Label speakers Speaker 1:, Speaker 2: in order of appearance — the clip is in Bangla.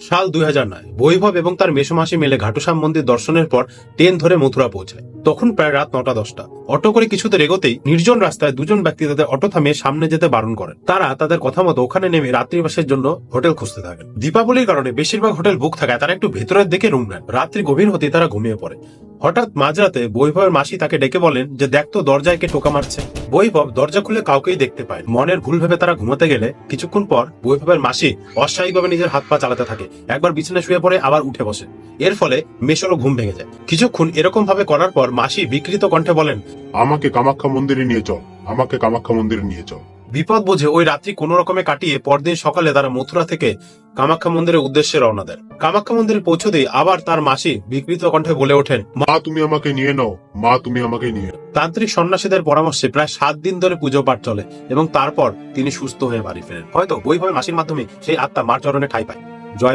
Speaker 1: সাল 2009। বৈভব এবং তার মেসোমাসি মিলে ঘাটুশ্যাম মন্দির দর্শনের পর ট্রেন ধরে মথুরা পৌঁছায়। তখন প্রায় রাত 9টা-10টা। অটো করে কিছুতে এগোতেই নির্জন রাস্তায় দুজন ব্যক্তি তাদের অটো থামিয়ে সামনে যেতে বারণ করেন। তারা তাদের কথা মতো ওখানে নেমে রাত্রিবাসের জন্য হোটেল খুঁজতে থাকেন। দীপাবলির কারণে বেশিরভাগ হোটেল বুক থাকায় তারা একটু ভেতরের দিকে রুম নেন। রাত্রি গভীর হতেই তারা ঘুমিয়ে পড়ে। হঠাৎ মাঝরাতে বৈভবের মাসি তাকে ডেকে বলেন যে দেখতো দরজায় কে টোকা মারছে। বৈভব দরজা খুলে কাউকেই দেখতে পায়। মনের ভুল ভেবে তারা ঘুমাতে গেলে কিছুক্ষণ পর বৈভবের মাসি অস্বাভাবিকভাবে নিজের হাত পা চালাতে থাকে। একবার বিছানায় শুয়ে পড়ে, আবার উঠে বসে। এর ফলে মেশোরও ঘুম ভেঙে যায়। কিছুক্ষণ এরকম ভাবে করার পর মাসি বিকৃত কণ্ঠে বলেন,
Speaker 2: আমাকে কামাখ্যা মন্দিরে নিয়ে চল, আমাকে কামাখ্যা মন্দিরে নিয়ে চল।
Speaker 1: বিপদ বুঝে ওই রাত্রি কোন রকমে কাটিয়ে পরদিন সকালে তারা মথুরা থেকে কামাখ্যা মন্দিরের উদ্দেশ্যে রওনা দেন। কামাখ্যা মন্দিরে পৌঁছতেই আবার তার মাসি বিকৃত কণ্ঠে বলে ওঠেন,
Speaker 2: মা তুমি আমাকে নিয়ে নাও, মা তুমি আমাকে নিয়ে নাও।
Speaker 1: তান্ত্রিক সন্ন্যাসীদের পরামর্শে প্রায় 7 দিন ধরে পুজো পাঠ চলে এবং তারপর তিনি সুস্থ হয়ে বাড়ি ফেরেন। হয়তো বৈভবের মাসির মাধ্যমে সেই আত্মা মার চরণে ঠাঁই পায়। জয় মা।